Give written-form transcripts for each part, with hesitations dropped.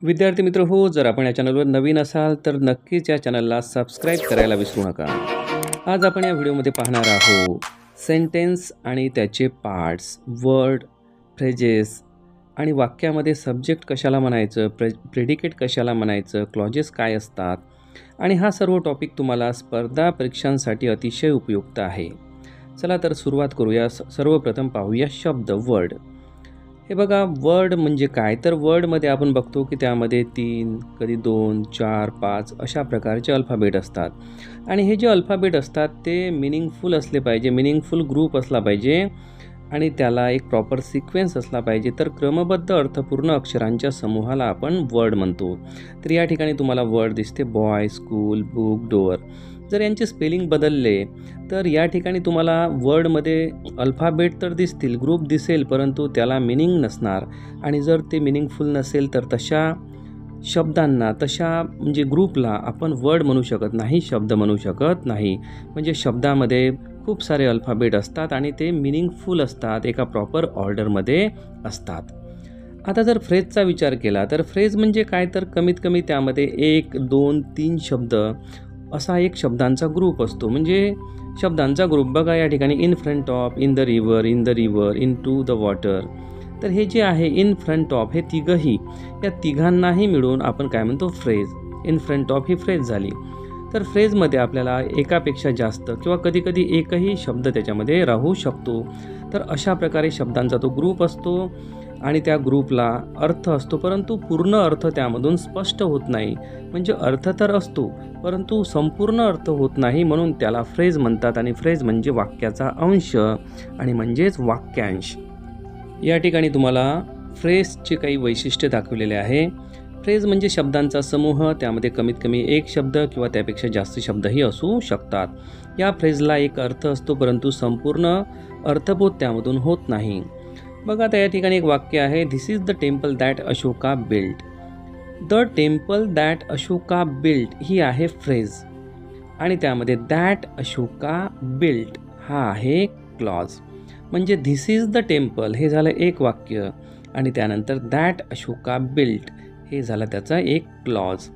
विद्यार्थी मित्र हो, जर आपण या चॅनलवर नवीन असाल तर नक्कीच या चॅनलला सबस्क्राईब करायला विसरू नका. आज आपण या व्हिडिओमध्ये पाहणार आहोत सेंटेन्स आणि त्याचे पार्ट्स, वर्ड, फ्रेजेस आणि वाक्यामध्ये सब्जेक्ट कशाला म्हणायचं, प्रेडिकेट कशाला म्हणायचं, क्लॉजेस काय असतात आणि हा सर्व टॉपिक तुम्हाला स्पर्धा परीक्षांसाठी अतिशय उपयुक्त आहे. चला तर सुरुवात करूया. सर्वप्रथम पाहूया शब्द, वर्ड. हे बघा, वर्ड म्हणजे काय, तर वर्डमध्ये आपण बघतो की त्यामध्ये 3, कधी 2, 4, 5 अशा प्रकारचे अल्फाबेट असतात आणि हे जे अल्फाबेट असतात ते मिनिंगफुल असले पाहिजे, मिनिंगफुल ग्रुप असला पाहिजे आणि त्याला एक प्रॉपर सिक्वेन्स असला पाहिजे. तर क्रमबद्ध अर्थपूर्ण अक्षरांच्या समूहाला आपण वर्ड म्हणतो. तर या ठिकाणी तुम्हाला वर्ड दिसते, बॉय, स्कूल, बुक, डोअर. जर यांचे स्पेलिंग बदलले तर या ठिकाणी तुम्हाला वर्डमध्ये अल्फाबेट तर दिसतील, ग्रुप दिसेल, परंतु त्याला मिनिंग नसणार आणि जर ते मिनिंगफुल नसेल तर तशा शब्दांना, तशा म्हणजे ग्रुपला आपण वर्ड म्हणू शकत नाही, शब्द म्हणू शकत नाही. म्हणजे शब्दामध्ये खूप सारे अल्फाबेट असतात आणि ते मिनिंगफुल असतात, एका प्रॉपर ऑर्डरमध्ये असतात. आता जर फ्रेजचा विचार केला तर फ्रेज म्हणजे काय, तर कमीत कमी त्यामध्ये 1, 2, 3 शब्द असा एक शब्दांचा ग्रुप असतो. म्हणजे शब्दांचा ग्रुप बघा या ठिकाणी, in front of, in the river, into the water. तर हे जे आहे इन फ्रंट ऑफ, हे तिघंही, या तिघांनाही मिळून आपण काय म्हणतो, phrase. In front of he phrase झाली. तर फ्रेजमध्ये आपल्याला एकापेक्षा जास्त किंवा कधीकधी एकही शब्द त्याच्यामध्ये राहू शकतो. तर अशा प्रकारे शब्दांचा तो ग्रुप असतो आणि त्या ग्रुपला अर्थ असतो, परंतु पूर्ण अर्थ त्यामधून स्पष्ट होत नाही. म्हणजे अर्थ तर असतो परंतु संपूर्ण अर्थ होत नाही, म्हणून त्याला फ्रेज म्हणतात. आणि फ्रेज म्हणजे वाक्याचा अंश आणि म्हणजेच वाक्यांश. या ठिकाणी तुम्हाला फ्रेजचे काही वैशिष्ट्य दाखवलेले आहे. फ्रेज म्हणजे शब्दांचा समूह, त्यामध्ये कमीत कमी एक शब्द किंवा त्यापेक्षा जास्त शब्दही असू शकतात. या फ्रेजला एक अर्थ असतो परंतु संपूर्ण अर्थबोध त्यामधून होत नाही. बघा आता या ठिकाणी एक वाक्य आहे, this is the temple that Ashoka built. The temple that Ashoka built ही आहे फ्रेज आणि त्यामध्ये दॅट अशोका बिल्ट हा आहे क्लॉज. म्हणजे धिस इज द टेम्पल हे झालं एक वाक्य आणि त्यानंतर दॅट अशोका बिल्ट हे झालं त्याचा एक क्लॉज.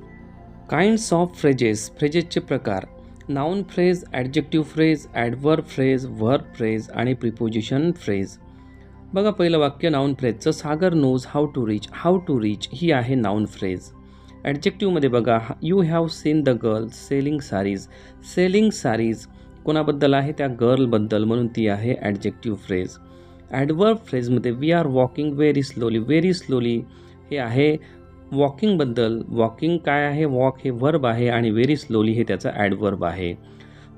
काइंड्स ऑफ फ्रेजेस, फ्रेजेसचे प्रकार, noun phrase, adjective phrase, adverb phrase, verb phrase आणि प्रिपोजिशन फ्रेज. बघा पहिलं वाक्य नाउन फ्रेजचं, Sagar knows how to reach. How to reach ही आहे नाउन फ्रेज. ॲडजेक्टिव्हमध्ये बघा, you have seen the girl selling saris. Selling saris कोणाबद्दल आहे, त्या गर्लबद्दल, म्हणून ती आहे ॲडजेक्टिव्ह फ्रेज. ॲडवर्ब फ्रेजमध्ये we are walking very slowly. Very slowly हे आहे वॉकिंगबद्दल. वॉकिंग काय आहे, वॉक हे वर्ब आहे आणि व्हेरी स्लोली हे त्याचा ॲडवर्ब आहे.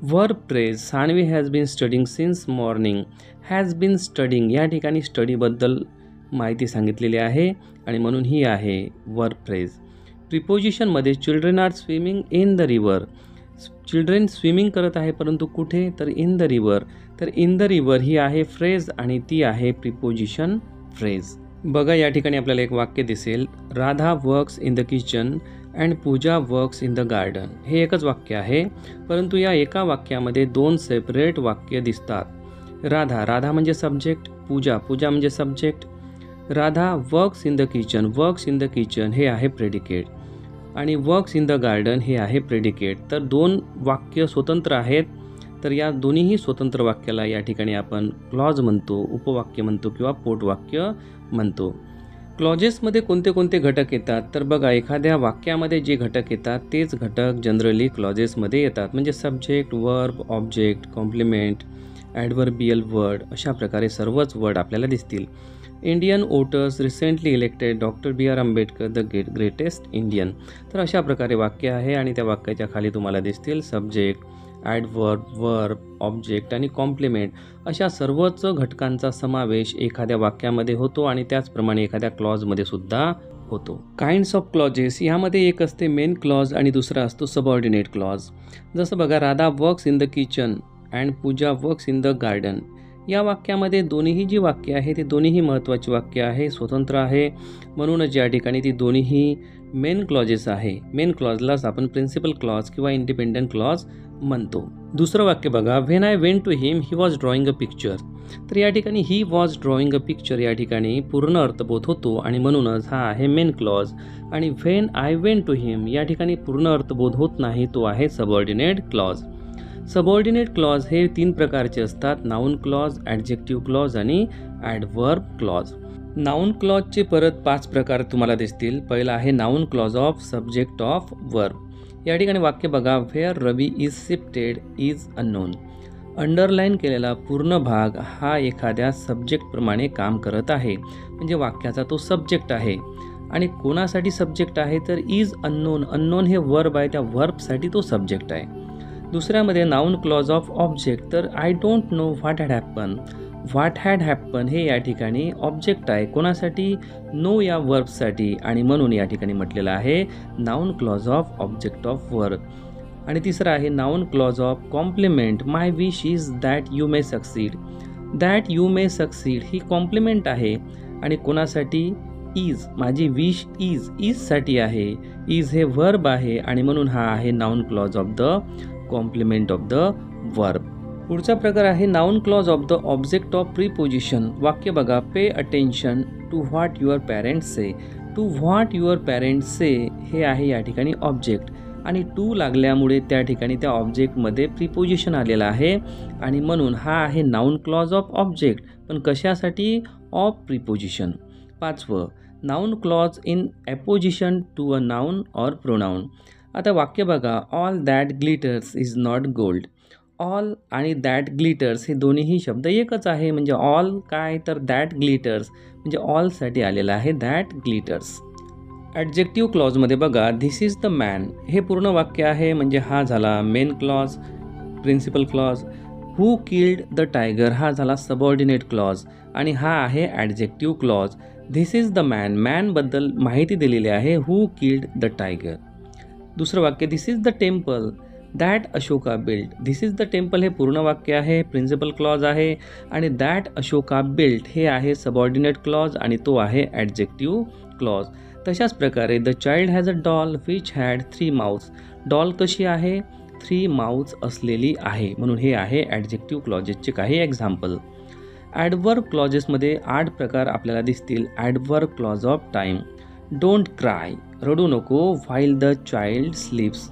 Verb phrase, Sanvi has been studying since morning. Has been studying या ठिकाणी स्टडीबद्दल माहिती सांगितलेली आहे आणि म्हणून ही आहे वर्ब फ्रेज. प्रिपोजिशनमध्ये children are swimming in the river. Children swimming करत आहे परंतु कुठे, तर इन द रिव्हर. तर इन द रिव्हर ही आहे फ्रेज आणि ती आहे प्रिपोजिशन फ्रेज. बघा या ठिकाणी आपल्याला एक वाक्य दिसेल, Radha works in the kitchen and Pooja works in the garden. हे एकच वाक्य आहे परंतु या एका वाक्यामध्ये दोन सेपरेट वाक्य दिसतात. राधा म्हणजे सब्जेक्ट, पूजा म्हणजे subject. Radha works in the kitchen, works in the kitchen हे आहे प्रेडिकेट आणि वर्क्स इन द गार्डन हे आहे प्रेडिकेट. तर दोन वाक्य स्वतंत्र आहेत. तर या दोन्हीही स्वतंत्र वाक्याला या ठिकाणी आपण क्लॉज म्हणतो, उपवाक्य म्हणतो किंवा पोटवाक्य म्हणतो. क्लॉजेसमध्ये कोणते कोणते घटक येतात, तर बघा एखाद्या वाक्यामध्ये जे घटक येतात तेच घटक जनरली क्लॉजेसमध्ये येतात. म्हणजे subject, verb, object, complement, adverbial word अशा प्रकारे सर्वच वर्ड आपल्याला दिसतील. Indian voters recently elected doctor B.R. Ambedkar the greatest Indian. तर अशा प्रकारे वाक्य आहे आणि त्या वाक्याच्या खाली तुम्हाला दिसतील सब्जेक्ट, ॲडवर्ब, वर्ब, ऑब्जेक्ट आणि कॉम्प्लिमेंट अशा सर्वच घटकांचा समावेश एखाद्या वाक्यामध्ये होतो आणि त्याचप्रमाणे एखाद्या क्लॉजमध्ये सुद्धा होतो. काइंड्स ऑफ क्लॉजेस यामध्ये एक असते मेन क्लॉज आणि दुसरा असतो सबऑर्डिनेट क्लॉज. जसं बघा, Radha works in the kitchen and Pooja works in the garden. या वाक्यामध्ये दोन्हीही जी वाक्य आहे ते दोन्हीही महत्त्वाची वाक्य आहे, स्वतंत्र आहे, म्हणूनच या ठिकाणी ती दोन्हीही मेन क्लॉजेस आहे. मेन क्लॉजलाच आपण प्रिन्सिपल क्लॉज किंवा इंडिपेंडंट क्लॉज म्हणतो. दुसरं वाक्य बघा, when I went to him he was drawing a picture. तर या ठिकाणी he was drawing a picture या ठिकाणी पूर्ण अर्थबोध होतो आणि म्हणूनच हा आहे मेन क्लॉज. आणि when I went to him या ठिकाणी पूर्ण अर्थबोध होत नाही, तो आहे सबऑर्डिनेट क्लॉज. सबऑर्डिनेट क्लॉज हे 3 प्रकारचे असतात, नाऊन क्लॉज, ॲडजेक्टिव्ह क्लॉज आणि ॲडव्हर्ब क्लॉज. नाऊन क्लॉजचे परत 5 प्रकार तुम्हाला दिसतील. पहिला आहे noun clause of subject of verb. या ठिकाणी वाक्य बघा, where Ravi is shifted is unknown. Underline केलेला पूर्ण भाग हा एखाद्या सब्जेक्टप्रमाणे काम करत आहे, म्हणजे वाक्याचा तो सब्जेक्ट आहे. आणि कोणासाठी सब्जेक्ट आहे तर इज अननोन. अननोन हे वर्ब आहे, त्या वर्बसाठी तो सब्जेक्ट आहे. दुसऱ्यामध्ये नाऊन क्लॉज ऑफ ऑब्जेक्ट, तर I don't know what had happen. What had happen हे या ठिकाणी ऑब्जेक्ट आहे, कोणासाठी, नो या वर्बसाठी, आणि म्हणून या ठिकाणी म्हटलेलं आहे noun clause of object of verb. आणि तिसरं आहे noun clause of complement, my wish is that you may succeed. That you may succeed ही कॉम्प्लिमेंट आहे आणि कोणासाठी, इज, माझी विश इजसाठी आहे. इज हे वर्ब आहे आणि म्हणून हा आहे noun clause of the complement of the verb. पुढचा प्रकार आहे noun clause of the object of preposition. वाक्य बघा, pay attention to what your parents say. To what your parents say हे आहे या ठिकाणी ऑब्जेक्ट आणि टू लागल्यामुळे त्या ठिकाणी त्या ऑब्जेक्टमध्ये प्रीपोजिशन आलेलं आहे आणि म्हणून हा आहे नाऊन क्लॉज ऑफ ऑब्जेक्ट, पण कशासाठी, ऑफ प्रीपोजिशन. पाचवं, noun clause in apposition to a noun or pronoun. आता वाक्य बघा, all that glitters is not gold. All आणि दॅट ग्लिटर्स हे दोन्हीही शब्द एकच आहे, म्हणजे ऑल काय तर दॅट ग्लिटर्स, म्हणजे ऑलसाठी आलेलं आहे दॅट ग्लिटर्स. ॲडजेक्टिव्ह क्लॉजमध्ये बघा, धिस इज द मॅन हे पूर्ण वाक्य आहे, म्हणजे हा झाला main clause, principal clause. Who killed the tiger हा झाला सबऑर्डिनेट क्लॉज आणि हा आहे adjective clause. This is the man, मॅनबद्दल माहिती दिलेली आहे, हू किल्ड द टायगर. दुसरं वाक्य, this is the temple that Ashoka build. This is the temple हे पूर्ण वाक्य आहे, प्रिन्सिपल क्लॉज आहे आणि दॅट अशोका बिल्ड हे आहे सबऑर्डिनेट क्लॉज आणि तो आहे ॲडजेक्टिव्ह क्लॉज. तशाच प्रकारे the child has a doll which had 3 mouths. Doll कशी आहे, 3 माउथ्स असलेली आहे, म्हणून हे आहे ॲडजेक्टिव्ह क्लॉजेसचे काही एक्झाम्पल. ॲडवर्ब क्लॉजेसमध्ये 8 प्रकार आपल्याला दिसतील. Adverb clause of time, don't cry रडू नको, व्हाईल द चाइल्ड स्लीप्स.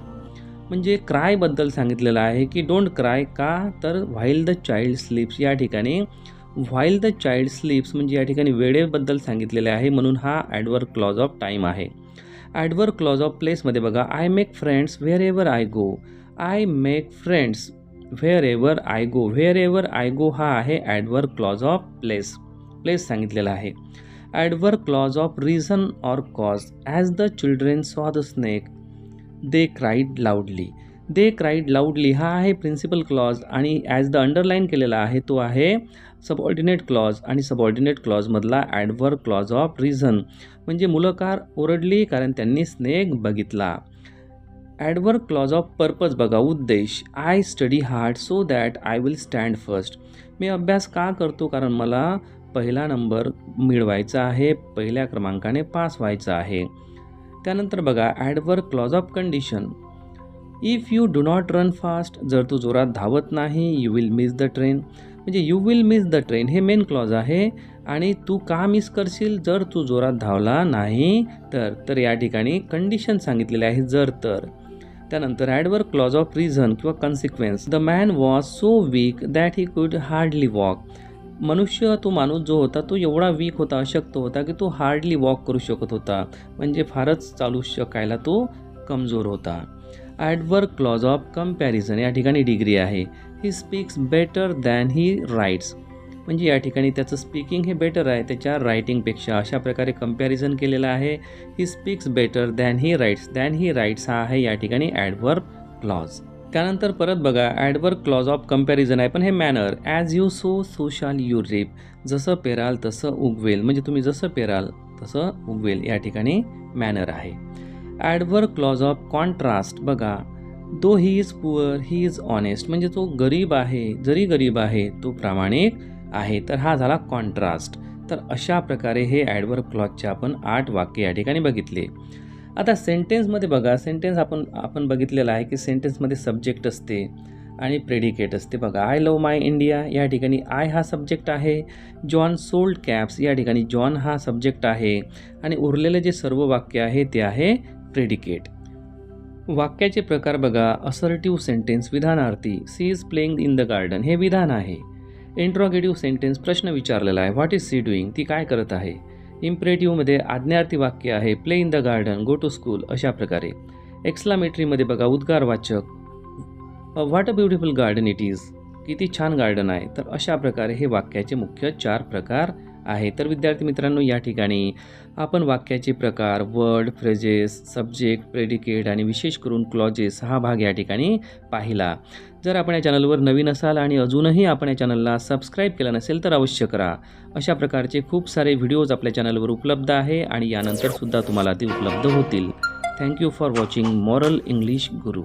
म्हणजे क्रायबद्दल सांगितलेलं आहे की डोंट क्राय, का तर व्हाईल द चाइल्ड स्लीप्स. या ठिकाणी व्हाईल द चाइल्ड स्लीप्स म्हणजे या ठिकाणी वेळेबद्दल सांगितलेले आहे, म्हणून हा ॲडवर्ब क्लॉज ऑफ टाईम आहे. ॲडवर्ब क्लॉज ऑफ प्लेसमध्ये बघा, I make friends wherever I go. I make friends wherever I go. Wherever I go हा आहे adverb clause of place, place सांगितलेला आहे. Adverb clause of reason or cause, as the children saw the snake they cried loudly. They cried loudly हा आहे principal clause आणि as the underline केलेला आहे तो आहे सबऑर्डिनेट क्लॉज आणि सबऑर्डिनेट क्लॉजमधला ॲडवर्ब क्लॉज ऑफ रिझन म्हणजे मुलं ओरडली कारण त्यांनी स्नेक बघितला. ॲडवर्ब क्लॉज ऑफ पर्पज बघा, उद्देश, I study hard so that I will stand first. मी अभ्यास का करतो, कारण मला पहिला नंबर मिळवायचा आहे, पहिल्या क्रमांकाने पास व्हायचं आहे. त्यानंतर बघा adverb clause of condition, if you do not run fast, जर तू जोरात धावत नाही, you will miss the train. म्हणजे you will miss the train main मेन क्लॉज आहे आणि तू का मिस करशील, जर तू जोरात धावला नाही तर या ठिकाणी कंडिशन सांगितलेली आहे, जर तर. त्यानंतर ॲडवर्ब क्लॉज ऑफ रिझन किंवा consequence, the man was so weak that he could hardly walk. तो माणूस जो होता तो एवढा वीक होता, अशक्त होता की तो हार्डली वॉक करू शकत होता, म्हणजे फारच चालू शकायला तो कमजोर होता. ॲडवर्ब क्लॉज ऑफ कम्पॅरिझन, या ठिकाणी डिग्री आहे, he speaks better than he writes. म्हणजे या ठिकाणी त्याचं स्पीकिंग हे बेटर आहे त्याच्या रायटिंगपेक्षा, अशा प्रकारे कम्पॅरिझन केलेलं आहे. He speaks better than he writes, than he writes हा आहे या ठिकाणी ॲडवर्ब क्लॉज. त्यानंतर परत बघा ॲडवर्ब क्लॉज ऑफ कम्पॅरिझन आहे, पण हे मॅनर, ॲज यू सो शाल यू रीप. जसं पेराल तसं उगवेल, म्हणजे तुम्ही जसं पेराल तसं उगवेल, या ठिकाणी मॅनर आहे. ॲडवर्ब क्लॉज ऑफ कॉन्ट्रास्ट बघा, though he is poor he is honest. म्हणजे तो गरीब आहे, जरी गरीब आहे तो प्रामाणिक आहे, तर हा झाला कॉन्ट्रास्ट. तर अशा प्रकारे हे ॲडवर्ब क्लॉजचे आपण 8 वाक्य या ठिकाणी बघितले. आता सेंटेन्समध्ये बघा, सेंटेन्स आपण बघितलेलं आहे की सेंटेन्समध्ये सब्जेक्ट असते आणि प्रेडिकेट असते बघा. आय लव्ह माय इंडिया या ठिकाणी आय हा सब्जेक्ट आहे. जॉन सोल्ड कॅप्स या ठिकाणी जॉन हा सब्जेक्ट आहे आणि उरलेले जे सर्व वाक्य आहे ते आहे प्रेडिकेट. वाक्याचे प्रकार बघा. असर्टिव्ह सेंटेन्स विधानार्थी, she is playing in the garden हे विधान आहे. इंट्रोगेटिव्ह सेंटेन्स प्रश्न विचारलेला आहे, व्हॉट इज सी डुईंग ती काय करत आहे. इम्परेटिव्हमध्ये आज्ञार्थी वाक्य आहे, play in the garden, go to school अशा प्रकारे. एक्सक्लामेटरीमध्ये बघा उद्गारवाचक, what a beautiful garden it is किती छान गार्डन आहे. तर अशा प्रकारे हे वाक्याचे मुख्य 4 प्रकार आहे. तर विद्यार्थी मित्रांनो या ठिकाणी आपण वाक्याचे प्रकार, वर्ड, फ्रेजेस, सब्जेक्ट, प्रेडिकेट आणि विशेष करून क्लॉजेस हा भाग या ठिकाणी पाहिला. जर आपण या चॅनलवर नवीन असाल आणि अजूनही आपण या चॅनलला सबस्क्राईब केलं नसेल तर अवश्य करा. अशा प्रकारचे खूप सारे व्हिडिओज आपल्या चॅनलवर उपलब्ध आहे आणि यानंतरसुद्धा तुम्हाला ते उपलब्ध होतील. Thank you for watching moral English Guru.